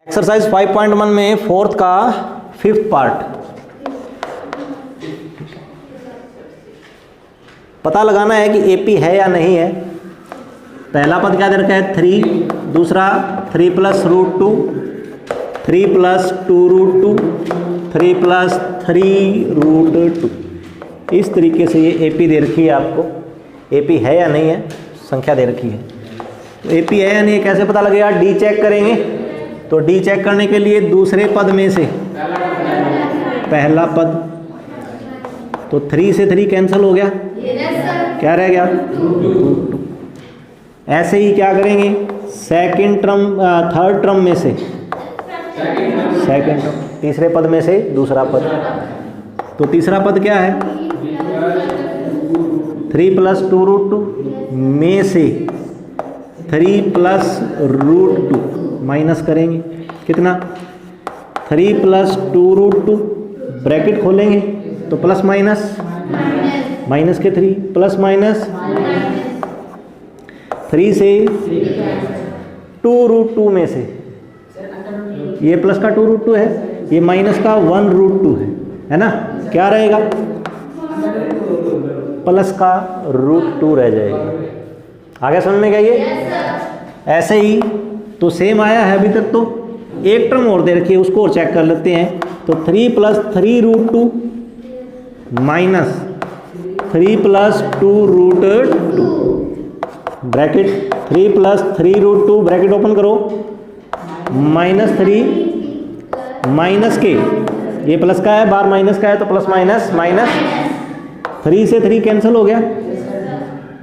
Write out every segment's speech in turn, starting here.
Exercise 5.1 में fourth का fifth part पता लगाना है कि एपी है या नहीं है। पहला पद क्या दे रखा है 3, दूसरा 3 plus root 2, 3 plus 2 root 2, 3 plus 3 root 2। इस तरीके से ये एपी दे रखी है आपको। एपी है या नहीं है, संख्या दे रखी है। तो एपी है या नहीं कैसे पता लगेगा, डी चेक करेंगे। तो डी चेक करने के लिए दूसरे पद में से पहला पद, तो 3 से 3 कैंसिल हो गया, क्या रह गया 2। ऐसे ही क्या करेंगे सेकंड टर्म, थर्ड टर्म में से सेकंड टर्म, तीसरे पद में से दूसरा पद। तो तीसरा पद क्या है 3 प्लस 2 रूट 2 में से 3 प्लस रूट 2 माइनस करेंगे, कितना 3 प्लस 2 रूट 2, ब्रैकेट खोलेंगे तो प्लस माइनस, माइनस के 3 प्लस माइनस 3 से 2 रूट 2 में से, ये प्लस का 2 रूट 2 है, ये माइनस का 1 रूट 2 है ना, क्या रहेगा प्लस का रूट 2 रह जाएगा। आगे समझ में गया ये। ऐसे ही तो सेम आया है अभी तक। तो एक टर्म और दे रखी है, उसको और चेक कर लेते हैं। तो 3 plus 3 root 2 minus 3 plus 2 root 2, bracket 3 plus 3 root 2 bracket open करो, माइनस 3 माइनस के, ये प्लस का है बार माइनस का है तो प्लस माइनस माइनस 3 से 3 कैंसिल हो गया,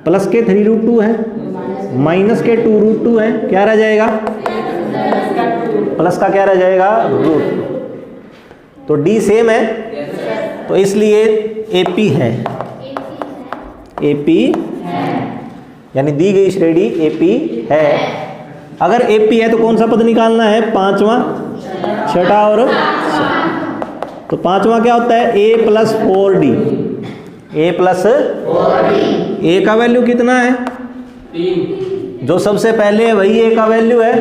प्लस के 3 रूट 2 है, माइनस के 2 रूट 2 है, क्या रह जाएगा प्लस का क्या रह जाएगा रूट 2। तो डी सेम है, तो इसलिए एपी है। एपी यानी दी गई श्रेणी एपी है। अगर एपी है तो कौन सा पद निकालना है, पांचवा, छठा और तो पांचवा क्या होता है ए प्लस 4डी, ए प्लस 4डी। ए का वैल्यू कितना है 3, जो सबसे पहले है वही ए का वैल्यू है,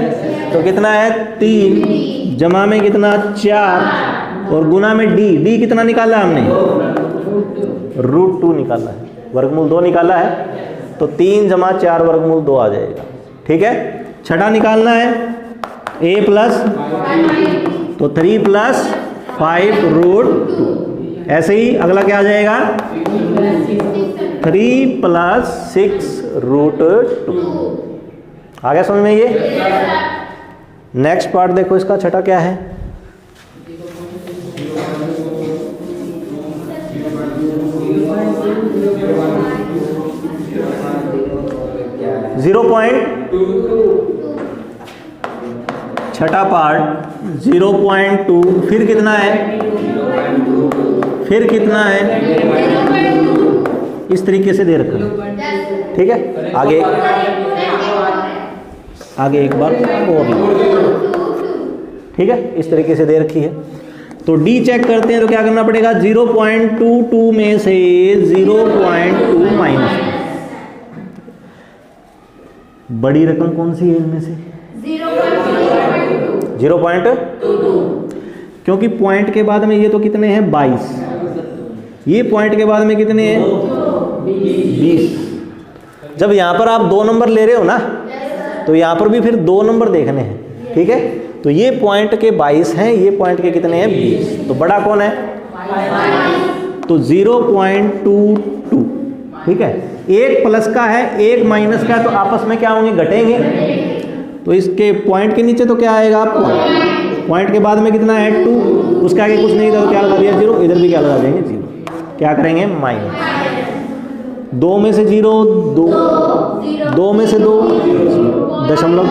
तो कितना है 3, जमा में कितना 4 और गुना में डी, डी कितना निकाला हमने रूट 2 निकाला है, वर्गमूल 2 निकाला है, तो 3 जमा 4 वर्गमूल 2 आ जाएगा। ठीक है, छठा निकालना है ए प्लस, तो 3 प्लस 5 रूट 2। ऐसे ही अगला क्या आ जाएगा 3 प्लस 6 रूट 2। आ गया समझ में ये। नेक्स्ट पार्ट देखो, इसका छठा क्या है 0.2, छठा पार्ट 0.2, फिर कितना है, फिर कितना है, इस तरीके से दे रखा है। ठीक है, आगे एक बार और, ठीक है, इस तरीके से दे रखी है। तो डी चेक करते हैं, तो क्या करना पड़ेगा 0.22 में से 0.2 माइनस, बड़ी रकम कौन सी है इनमें से 0.22, क्योंकि पॉइंट के बाद में ये तो कितने हैं 22, ये पॉइंट के बाद में कितने हैं 20। जब यहाँ पर आप 2 नंबर ले रहे हो ना, तो यहाँ पर भी फिर 2 नंबर देखने हैं। ठीक है, तो ये पॉइंट के 22 हैं, ये पॉइंट के कितने हैं 20, तो बड़ा कौन है तो 0.22। ठीक है, एक प्लस का है एक माइनस का है, तो आपस में क्या होंगे घटेंगे, तो इसके पॉइंट के नीचे तो क्या आएगा पॉइंट के बाद में कितना है 2, उसके आगे कुछ नहीं था तो क्या लगा दिया 0, इधर भी क्या लगा देंगे 0, क्या करेंगे माइनस 2 में से 0 2, 2 में से 2 दशमलव,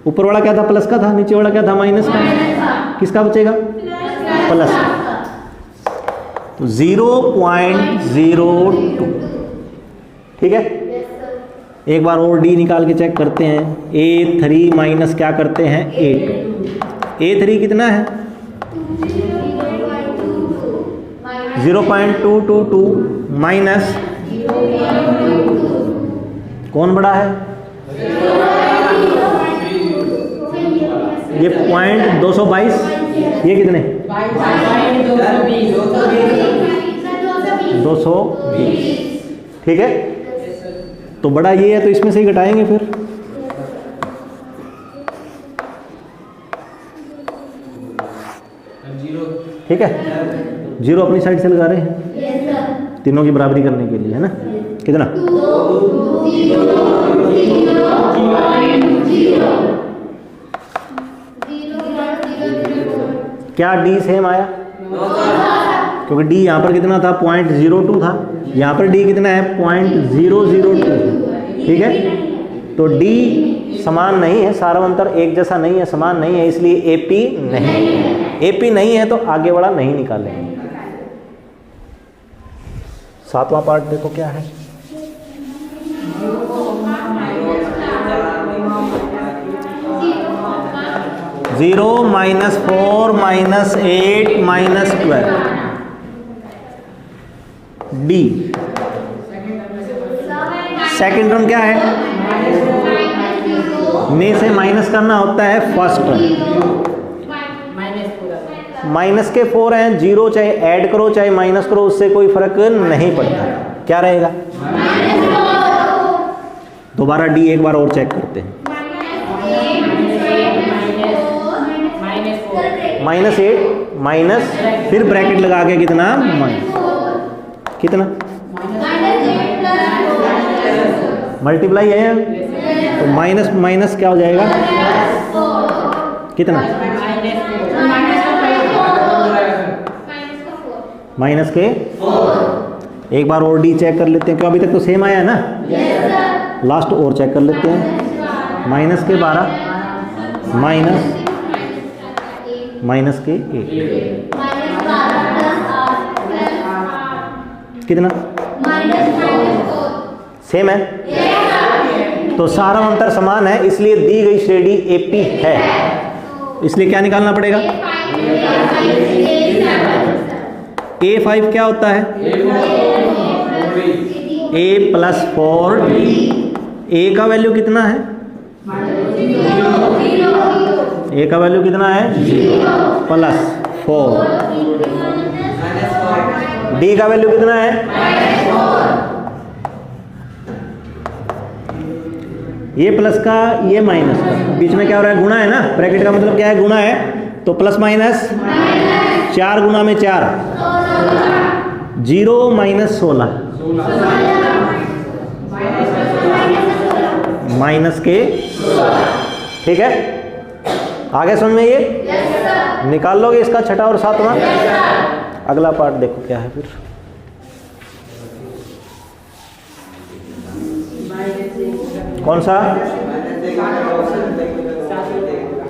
ऊपर वाला क्या था प्लस का था, नीचे वाला क्या था माइनस का, किसका बचेगा प्लस का, तो 0.02। ठीक है, एक बार और डी निकाल के चेक करते हैं। A3 माइनस क्या करते हैं A2, A3 कितना है 0.222 माइनस, कौन बड़ा है ये पॉइंट 222, ये कितने 220, ठीक है। तो बड़ा ये है तो इसमें से ही घटाएंगे फिर। ठीक है, जीरो अपनी साइड से लगा रहे हैं तीनों की बराबरी करने के लिए, है ना। कितना क्या डी सेम आया? क्योंकि डी यहाँ पर कितना था 0.02 था, यहाँ पर डी कितना है 0.002, ठीक है। तो डी समान नहीं है, सारावंतर एक जैसा नहीं है, समान नहीं है, इसलिए एपी नहीं। एपी नहीं है तो आगे वाला नहीं निकालेंगे। सातवां पार्ट देखो क्या है। Zero -4 -8 -12 D. सेकेंड टर्म क्या है? में से माइनस करना होता है फर्स्ट टर्म। माइनस के 4 हैं, जीरो चाहे ऐड करो चाहे माइनस करो उससे कोई फर्क नहीं पड़ता। क्या रहेगा? दोबारा डी एक बार और चेक करते हैं। -8 माइनस फिर ब्रैकेट लगा के कितना माइनस कितना मल्टीप्लाई है तो माइनस माइनस क्या हो जाएगा कितना माइनस के एक बार और डी चेक कर लेते हैं क्यों अभी तक तो सेम आया है ना। लास्ट और चेक कर लेते हैं -12 माइनस के 8 कितना सेम है तो सारा अंतर समान है इसलिए दी गई श्रेणी एपी है। इसलिए क्या निकालना पड़ेगा A5 क्या होता है A+4D। A का वैल्यू कितना है A का वैल्यू कितना है +4 D का वैल्यू कितना है ये प्लस का ये माइनस का बीच में क्या हो रहा है गुणा है ना। ब्रैकेट का मतलब क्या है गुणा है तो प्लस माइनस 4 गुना में 4 0 -16 माइनस के ठीक है। आगे समझ में ये निकाल लोगे इसका छठा और सातवां। अगला पार्ट देखो क्या है फिर कौन सा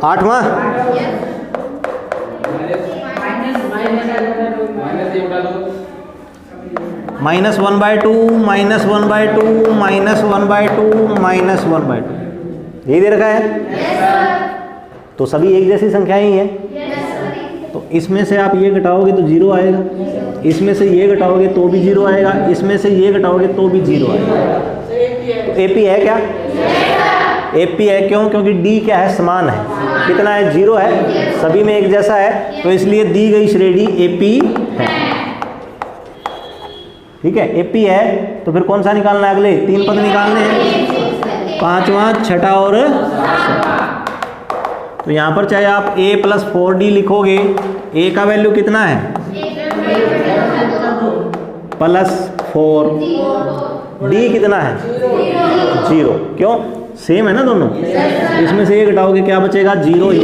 8वां -1/2 -1/2 -1/2 -1/2 यही दे रखा है तो सभी एक जैसी संख्याएं ही हैं। तो इसमें से आप ये घटाओगे तो 0 आएगा, इसमें से ये घटाओगे तो भी 0 आएगा, इसमें से ये घटाओगे तो भी 0 आएगा। तो एपी है क्या एपी है क्यों क्योंकि डी क्या है समान है कितना है 0 है सभी में एक जैसा है तो इसलिए दी गई श्रेणी एपी है। ठीक है एपी है तो फिर कौन सा निकालना है अगले 3 पद निकालने हैं 5वां 6ठा और 7वां। तो यहाँ पर चाहे आप A+4D लिखोगे A का वैल्यू कितना है +4 D कितना है 0 क्यों सेम है ना दोनों। इसमें से ये घटाओगे क्या बचेगा 0 ही।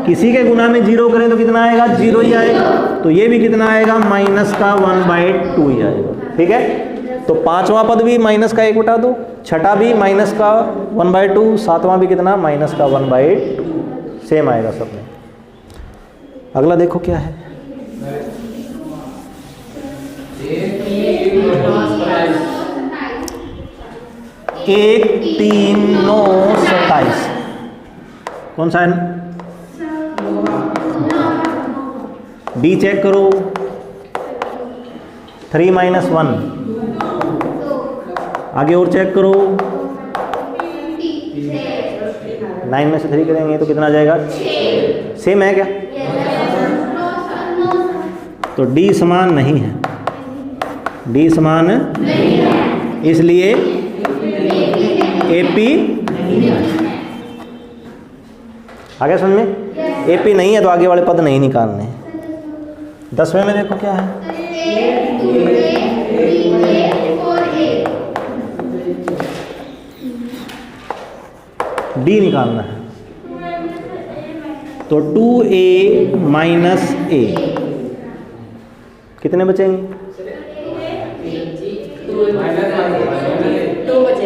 किसी के गुना में 0 करें तो कितना आएगा 0 ही आएगा तो ये भी कितना आएगा -1/2 ही आएगा। ठीक है तो 5वां पद भी -1/2 छठा भी -1/2 7वां भी कितना -1/2 सेम आएगा सब में। अगला देखो क्या है 1 3 9 27 कौन सा है डी चेक करो 3 - 1 आगे और चेक करो 9 में से 3 करेंगे तो कितना आ जाएगा? सेम है क्या? तो डी समान नहीं है, डी समान इसलिए एपी आगे समझ में? एपी नहीं है तो आगे वाले पद नहीं निकालने हैं। 10वें में देखो क्या है, डी निकालना है। तो 2a माइनस a कितने बचेंगे?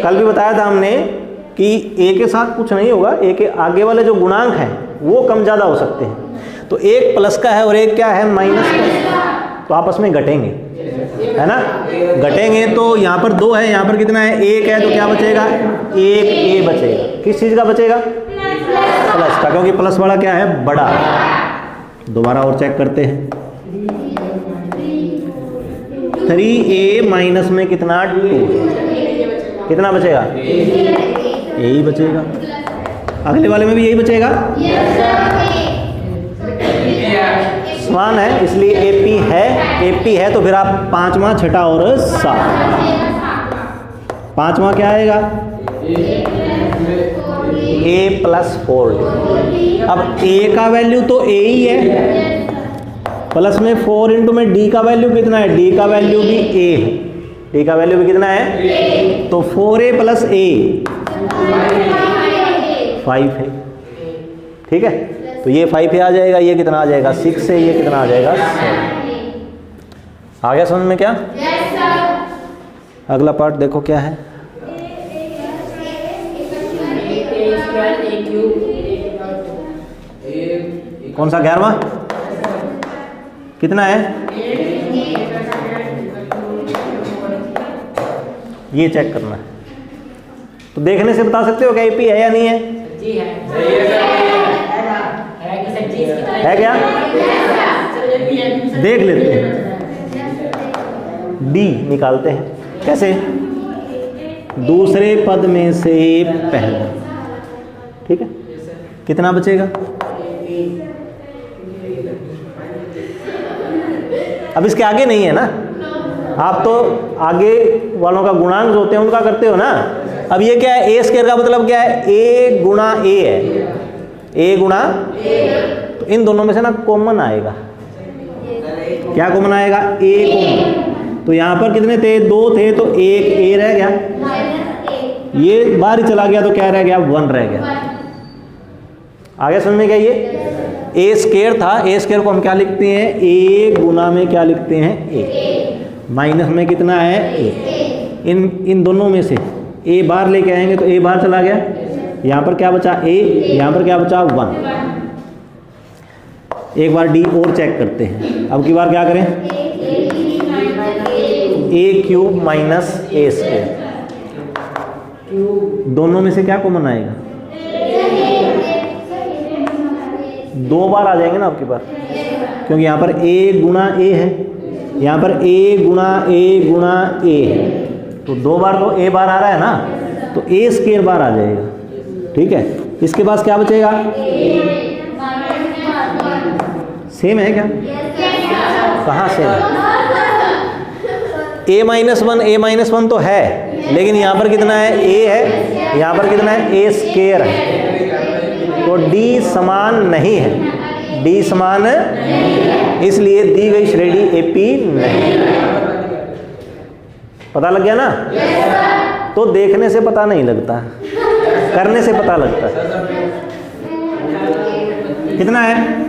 कल भी बताया था हमने कि a के साथ कुछ नहीं होगा, a के आगे वाले जो गुणांक हैं वो कम ज़्यादा हो सकते हैं। तो एक प्लस का है और एक क्या है? माइनस का, तो आपस में घटेंगे, है ना? घटेंगे तो यहाँ पर 2 है, यहाँ पर कितना है? 1 है, तो क्या बचेगा? 1 a बचेगा। किस चीज़ का बचेगा? प्लस का, क्योंकि प्लस वाला क्या है? बड़ा। दोबारा और चेक करते हैं। 3a माइनस में कितना? 2। कितना बचेगा? यही बचेगा। अगले वाले में भी यही बचेगा, समान है इसलिए एपी है। एपी है तो फिर आप 5वां, 6ठा और 7, 5वां क्या आएगा? a plus 4। अब a का वैल्यू तो a ही है, प्लस में 4 इंटू में d का वैल्यू कितना है? d का वैल्यू भी a है, d का वैल्यू भी कितना है? तो 4a प्लस a 5 है, ठीक है? तो ये 5 आ जाएगा, ये कितना आ जाएगा? 6 है, ये कितना आ जाएगा? 7। आ गया समझ में क्या? अगला पार्ट देखो क्या है। कौन सा? 11वां। कितना है? ये चेक करना है। तो देखने से बता सकते हो क्या एपी है या नहीं है? जी है क्या? देख लेते हैं, डी निकालते हैं। कैसे? दूसरे पद में से पहला, ठीक है? कितना बचेगा? अब इसके आगे नहीं है ना, आप तो आगे वालों का गुणांक जो होते हैं उनका करते हो ना। अब ये क्या है? ए स्क्वायर का मतलब क्या है? a गुणा a है, a गुणा, तो इन दोनों में से ना कॉमन आएगा। क्या कॉमन आएगा? a common. तो यहाँ पर कितने थे? 2 थे, तो एक a रह गया, ये बाहर ही चला गया तो क्या रह गया? 1 रह गया। आगे समझ में क्या? ये a स्क्वायर था, a स्क्वायर को हम क्या लिखते हैं? a गुना में क्या लिखते हैं? a। माइनस में कितना है? a। इन दोनों में से a बाहर लेके आएंगे तो a बाहर चला गया, यहाँ पर क्या बचा? a, यहाँ पर क्या बचा? 1। एक बार d और चेक करते हैं। अब की बार क्या करें? a cube minus a square, दोनों में से क्या कॉमन आएगा? 2 बार आ जाएंगे ना आपकी बार, क्योंकि यहाँ पर a गुणा a है, यहाँ पर a गुणा a गुणा a है, तो 2 बार तो a बार आ रहा है ना, तो a स्क्वायर बार आ जाएगा, ठीक है? इसके पास क्या बचेगा? सेम है क्या? कहाँ सेम? a माइनस 1 तो है, लेकिन यहाँ पर कितना है? a है, यहाँ पर कितना है? a स्क्वायर है, तो d समान नहीं है, d समान इसलिए दी गई श्रेणी एपी नहीं। पता लग गया ना? तो देखने से पता नहीं लगता, करने से पता लगता है। कितना है?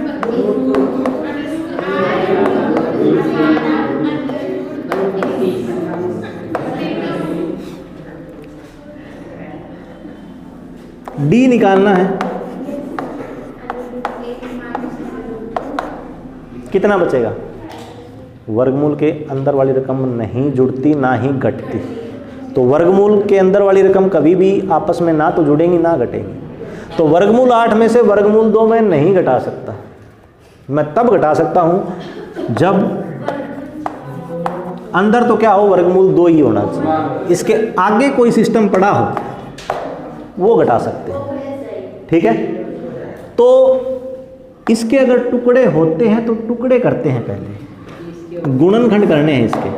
डी निकालना है। कितना बचेगा? वर्गमूल के अंदर वाली रकम नहीं जुड़ती ना ही घटती, तो वर्गमूल के अंदर वाली रकम कभी भी आपस में ना तो जुड़ेंगी ना घटेंगी। तो वर्गमूल 8 में से वर्गमूल 2 मैं नहीं घटा सकता। मैं तब घटा सकता हूं जब अंदर तो क्या हो? वर्गमूल 2 ही होना चाहिए। इसके आगे कोई सिस्टम पड़ा हो वो घटा सकते हैं। ठीक है, तो इसके अगर टुकड़े होते हैं तो टुकड़े करते हैं, पहले गुणनखंड करने हैं इसके।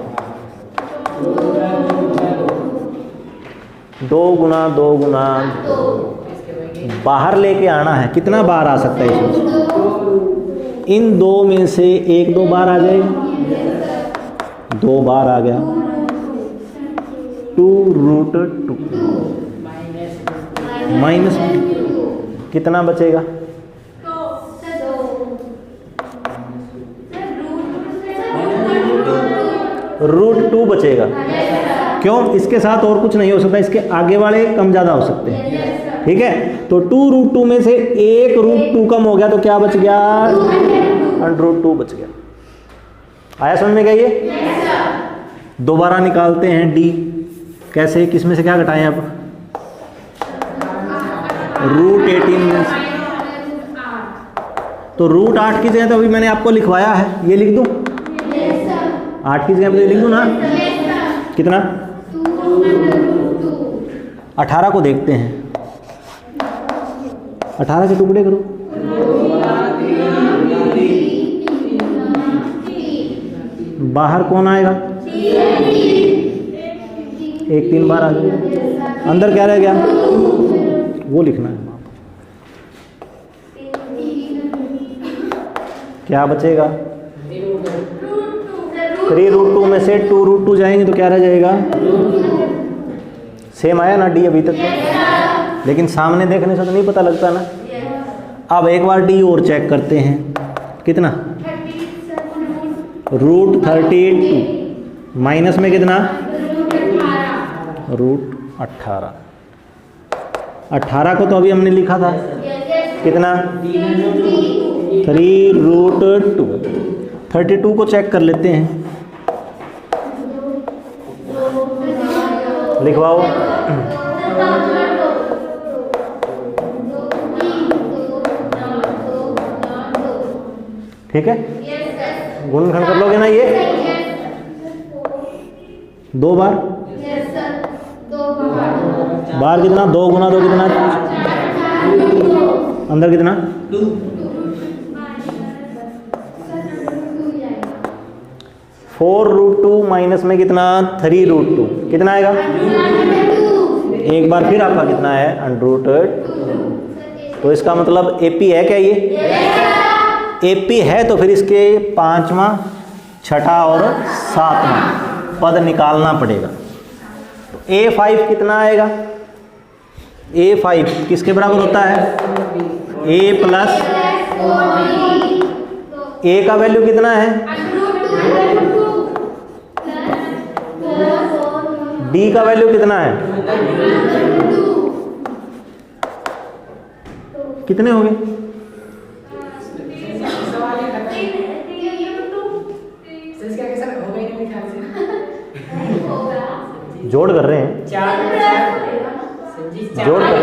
2 गुना 2 गुना बाहर लेके आना है। कितना बाहर आ सकता है इसमें? इन 2 में से 1-2 बार आ जाएगा, 2 बार आ गया। 2√2 माइनस कितना बचेगा? √2 बचेगा। क्यों? इसके साथ और कुछ नहीं हो सकता, इसके आगे वाले कम ज़्यादा हो सकते हैं। ठीक है, तो 2√2 में से 1√2 कम हो गया तो क्या बच गया? √2 बच गया। आया समझ में? क्या ये दोबारा निकालते हैं d। कैसे? किस में से क्या घटाएं अब? √18 में से। तो √8 की जगह तो अभी मैंने आपको लिखवाया है, ये लिख दूं? 8 की जगह पे लिख दूं ना? कितना? 18 को देखते हैं। 18 के टुकड़े करो। बाहर कौन आएगा? 1 3 बार आ जाएगा। अंदर क्या रह गया? वो लिखना है। क्या बचेगा? 3√2 में से 2√2 जाएंगे तो क्या रह जाएगा? सेम आया ना डी अभी तक तो? लेकिन सामने देखने से तो नहीं पता लगता ना। अब एक बार डी और चेक करते हैं। कितना? √32 माइनस में कितना? √18। 18 को तो अभी हमने लिखा था। कितना? 3√2। 32 को चेक कर लेते हैं। लिखवाओ। ठीक है, गुणनखंड कर लोगे ना ये? 2 बार। बाहर कितना? 2 गुना 2 कितना? अंदर कितना? 4√2 माइनस में कितना? 3√2 कितना आएगा? एक बार फिर आपका कितना है? √2। तो इसका मतलब एपी है क्या ये? एपी है तो फिर इसके 5वां 6ठा और 7वां पद निकालना पड़ेगा। तो A5 कितना आएगा? A5 किसके बराबर होता है? A प्लस A का वैल्यू कितना है? D का वैल्यू कितना है? कितने हो गए? जोड़ कर रहे हैं। जोड़ कर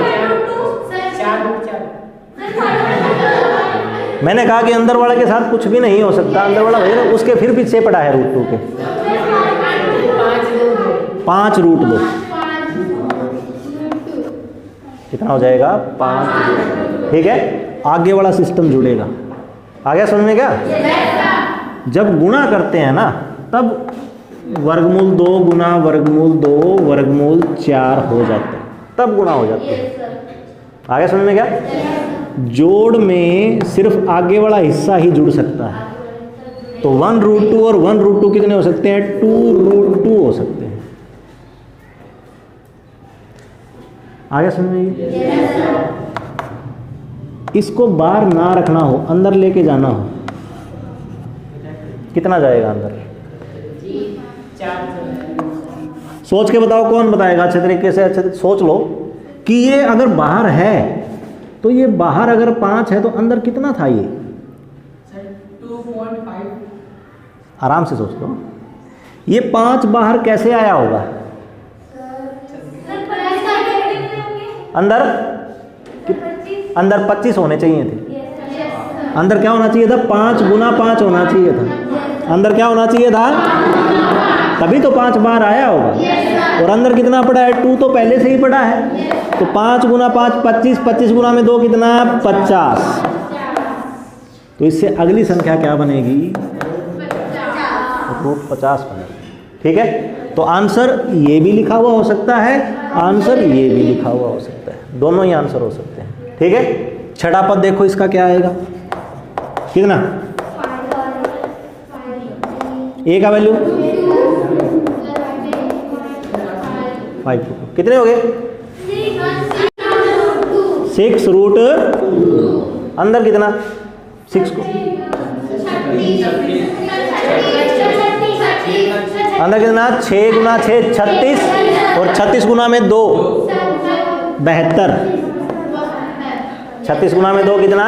मैंने कहा कि अंदर वाले के साथ कुछ भी नहीं हो सकता। अंदर वाला भैया उसके फिर पीछे पड़ा है √2 के। 5√2 कितना हो जाएगा? 5। ठीक है, आगे वाला सिस्टम जुड़ेगा। आ गया समझ में? क्या जब गुणा करते हैं ना तब वर्गमूल 2 गुना वर्गमूल 2 वर्गमूल 4 हो जाते हैं, तब गुणा हो जाते हैं। आ गया समझ में? क्या जोड़ में सिर्फ आगे वाला हिस्सा ही जुड़ सकता है। तो 1√2 और 1√2 कितने हो सकते हैं? 2√2 हो सकते हैं। आ गया समझ में? इसको बाहर ना रखना हो, अंदर लेके जाना हो, कितना जाएगा अंदर? सोच के बताओ, कौन बताएगा अच्छे तरीके से? अच्छे सोच लो कि ये अगर बाहर है तो ये बाहर अगर 5 है तो अंदर कितना था ये? 2.5। आराम से सोच लो, ये 5 बाहर कैसे आया होगा? अंदर 25 होने चाहिए थे। अंदर क्या होना चाहिए था? 5 गुना 5 होना चाहिए था। अंदर क्या होना चाहिए था? तभी तो 5 बार आया होगा। और अंदर कितना पड़ा है? 2 तो पहले से ही पड़ा है। तो 5 गुना 5 25, 25 गुना में 2 कितना 50। तो इससे अगली संख्या क्या बनेगी, √50 बनेगी। ठीक है, तो आंसर ये भी लिखा हुआ हो सकता है, आंसर ये भी लिखा हुआ हो सकता है, दोनों ही आंसर हो सकते हैं। ठीक है, छठा पद देखो इसका क्या आएगा, कितना, ए का वैल्यू 5, कितने हो गए 6 अंदर कितना 6 को अंदर कितना 6 गुना 6 36 और 36 गुना में 2 72, 36 गुना में 2 कितना,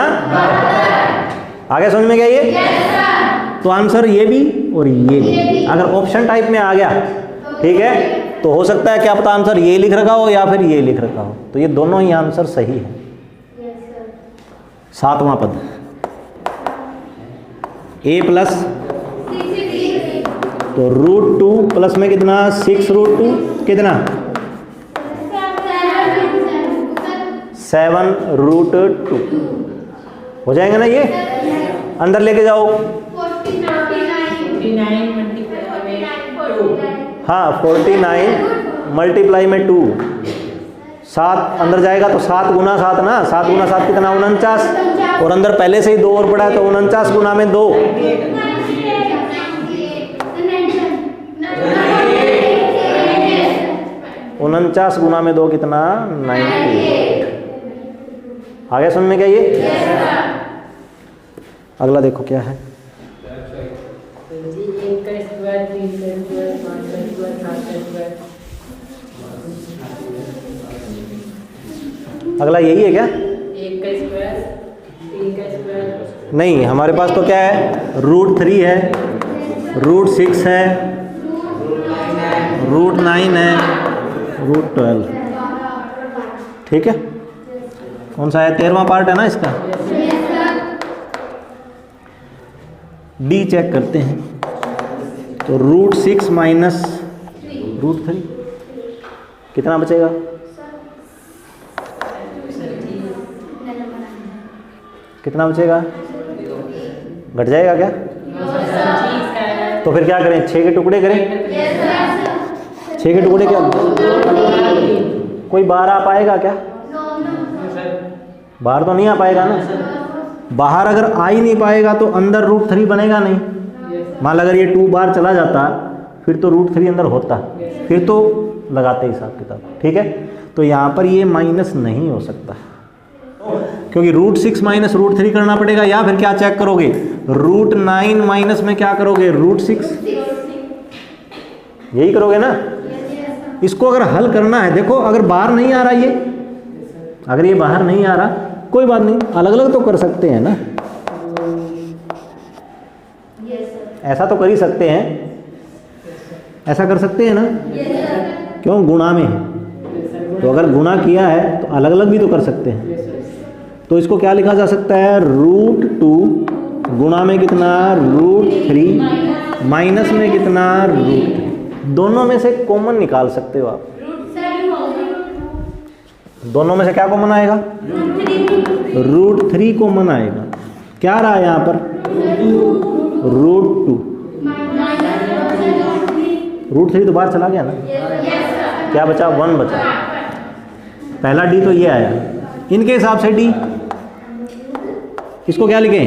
आगे समझ में क्या ये, तो आंसर ये भी और ये भी। अगर ऑप्शन टाइप में आ गया, ठीक है, तो हो सकता है क्या पता आंसर ये लिख रखा हो या फिर ये लिख रखा हो, तो ये दोनों ही आंसर सही है। सातवां पद a प्लस, तो √2 प्लस में कितना 6√2 कितना 7√2 हो जाएगा ना ये, अंदर लेके जाओ, हाँ 49 मल्टीप्लाई में 2, 7 अंदर जाएगा तो 7 गुना 7 ना, 7 गुना 7 कितना 49, और अंदर पहले से ही 2 और पड़ा है तो 49 गुना में 2, 49 गुना में 2 कितना 98। आगे समझ में क्या ये, अगला देखो क्या है, अगला यही है क्या, 1 का स्क्वायर 3 का स्क्वायर, नहीं हमारे पास तो क्या है √3 है, √6 है, √9 है, √12। ठीक है, कौन सा है 13वां पार्ट है ना इसका, डी चेक करते हैं, तो √6 माइनस √3 कितना बचेगा, कितना बचेगा, घट जाएगा क्या, तो फिर क्या करें 6 के टुकड़े करें, 6 के टुकड़े क्या, कोई बाहर आ पाएगा क्या, बाहर तो नहीं आ पाएगा ना, बाहर अगर आ ही नहीं पाएगा तो अंदर √3 बनेगा नहीं, मान लो अगर ये 2 बार चला जाता फिर तो √3 अंदर होता, फिर तो लगाते हिसाब किताब। ठीक है, तो यहाँ पर ये माइनस नहीं हो सकता क्योंकि √6 माइनस √3 करना पड़ेगा, या फिर क्या चेक करोगे √9 माइनस में क्या करोगे √6, यही करोगे ना। इसको अगर हल करना है, देखो अगर बाहर नहीं आ रहा ये, अगर ये बाहर नहीं आ रहा कोई बात नहीं, अलग अलग तो कर सकते हैं ना, ऐसा तो कर ही सकते हैं, ऐसा कर सकते हैं ना, क्यों गुणा में है, तो अगर गुणा किया है तो अलग अलग भी तो कर सकते हैं। तो इसको क्या लिखा जा सकता है √2 गुणा में कितना √3 माइनस में कितना √3, दोनों में से कॉमन निकाल सकते हो आप, दोनों में से क्या कॉमन आएगा √3 कॉमन आएगा, क्या रहा है यहाँ पर √2, √3 तो बाहर चला गया ना, क्या बचा 1 बचा, पहला डी तो ये आया, इनके हिसाब से डी, इसको क्या लिखें,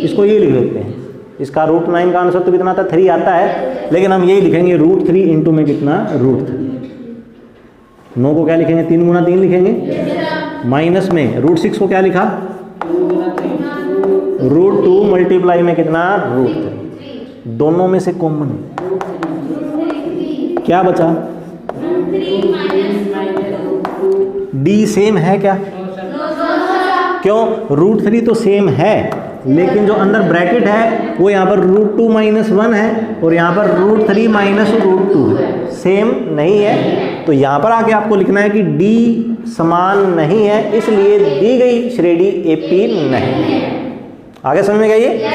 इसको ये लिख लेते हैं, इसका √9 का आंसर तो कितना था 3 आता है, लेकिन हम यही लिखेंगे √3 इंटू में कितना √3, 9 को क्या लिखेंगे 3 गुना 3 लिखेंगे, माइनस में √6 को क्या लिखा √2 मल्टीप्लाई में कितना √3, दोनों में से कॉमन क्या बचा, डी सेम है क्या, क्यों √3 तो सेम है, लेकिन जो अंदर ब्रैकेट है वो यहाँ पर √2 माइनस 1 है और यहाँ पर √3 माइनस √2 है, सेम नहीं है, तो यहाँ पर आके आपको लिखना है कि डी समान नहीं है, इसलिए दी गई श्रेणी एपी नहीं। आगे समझ में गया ये,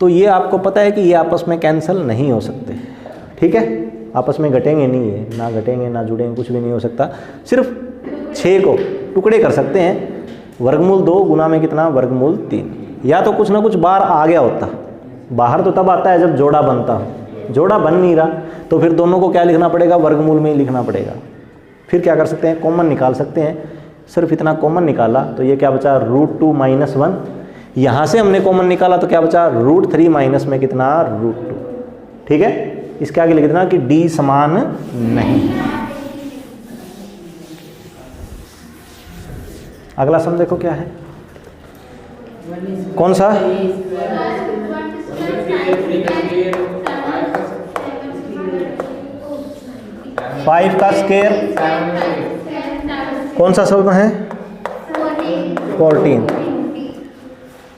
तो ये आपको पता है कि ये आपस में कैंसिल नहीं हो सकते। ठीक है। आपस में घटेंगे नहीं है, ना घटेंगे ना जुड़ेंगे, कुछ भी नहीं हो सकता। सिर्फ 6 को टुकड़े कर सकते हैं, वर्गमूल 2 गुना में कितना, वर्गमूल 3। या तो कुछ ना कुछ बाहर आ गया होता, बाहर तो तब आता है जब जोड़ा बनता हो, जोड़ा बन नहीं रहा तो फिर दोनों को क्या लिखना पड़ेगा, वर्गमूल में ही लिखना पड़ेगा। फिर क्या कर सकते हैं, कॉमन निकाल सकते हैं। सिर्फ इतना कॉमन निकाला तो ये क्या बचा, √2 - 1। यहाँ से हमने कॉमन निकाला तो क्या बचा, √3 माइनस में कितना, √2। ठीक है, इसके आगे लिख देना कि d समान नहीं। अगला सम देखो क्या है, कौन सा, 5 का स्क्वायर, कौन सा सम है, 14।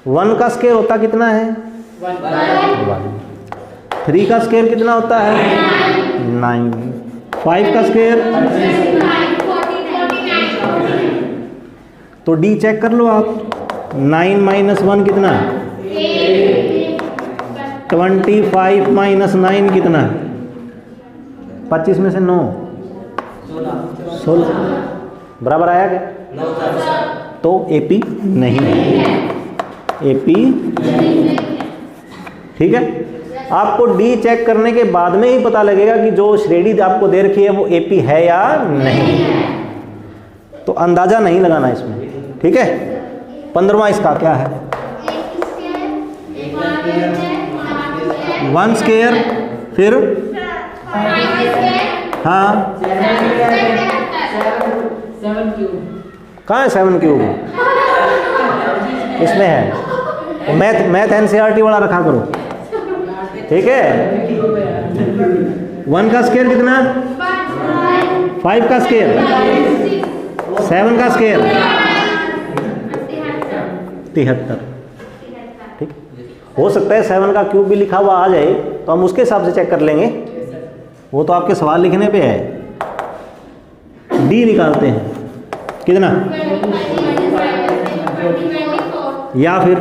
1 का स्क्वायर होता कितना है, 1। 3 का स्क्वायर कितना होता है, 9। 5 का स्क्वायर, तो डी चेक कर लो आप। 9 - 1 कितना, 25 - 9 कितना, 25 में से 9, 16 बराबर आया क्या, तो एपी नहीं है, एपी। ठीक है, आपको डी चेक करने के बाद में ही पता लगेगा कि जो श्रेणी आपको दे रखी है वो एपी है या नहीं, तो अंदाजा नहीं लगाना इसमें। ठीक है, 15वां इसका क्या है, 1 स्क्वायर, फिर हाँ, कहाँ है 7 क्यूब, इसमें है, मैथ एनसीईआरटी वाला रखा करो। ठीक है, 1 का स्क्वायर कितना, 5 का स्क्वायर, 7 का स्क्वायर, 73। ठीक, हो सकता है 7 का क्यूब भी लिखा हुआ आ जाए तो हम उसके हिसाब से चेक कर लेंगे, वो तो आपके सवाल लिखने पे है। डी निकालते हैं कितना, या फिर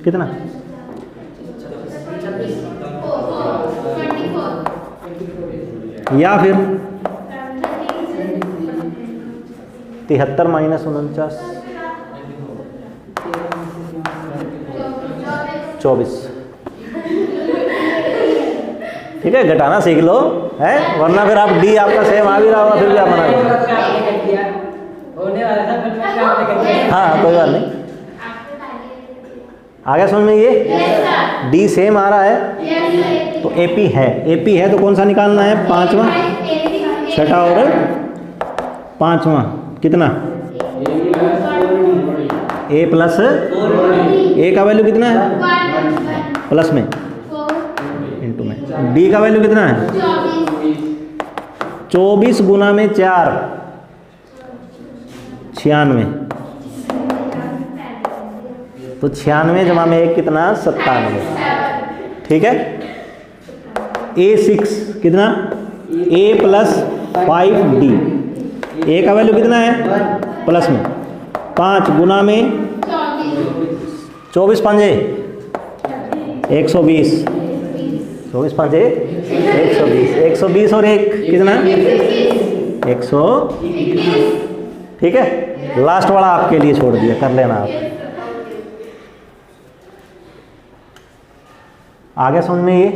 कितना, या फिर 73 - 49, 24। ठीक है, घटाना सीख लो है, वरना फिर आप डी आपका सेम आ भी रहा होगा फिर भी आप मना करो। हाँ कोई बात नहीं, आ गया समझ में, ये डी सेम आ रहा है तो एपी है। एपी है तो कौन सा निकालना है, 5वां, 6ठा और 5वां कितना, ए प्लस, ए का वैल्यू कितना है, प्लस में, इंटू में। डी का वैल्यू कितना है, 24 गुना में 4, 96। तो 96 जमा में 1 कितना, 97। ठीक है, A6 कितना, A + 5D, ए का वैल्यू कितना है, प्लस में 5 गुना में 24 पंजे 120, 24 पंजे 120, 120 और 1 कितना, 121। ठीक है, लास्ट वाला आपके लिए छोड़ दिया, कर लेना आप। आगे समझ में ये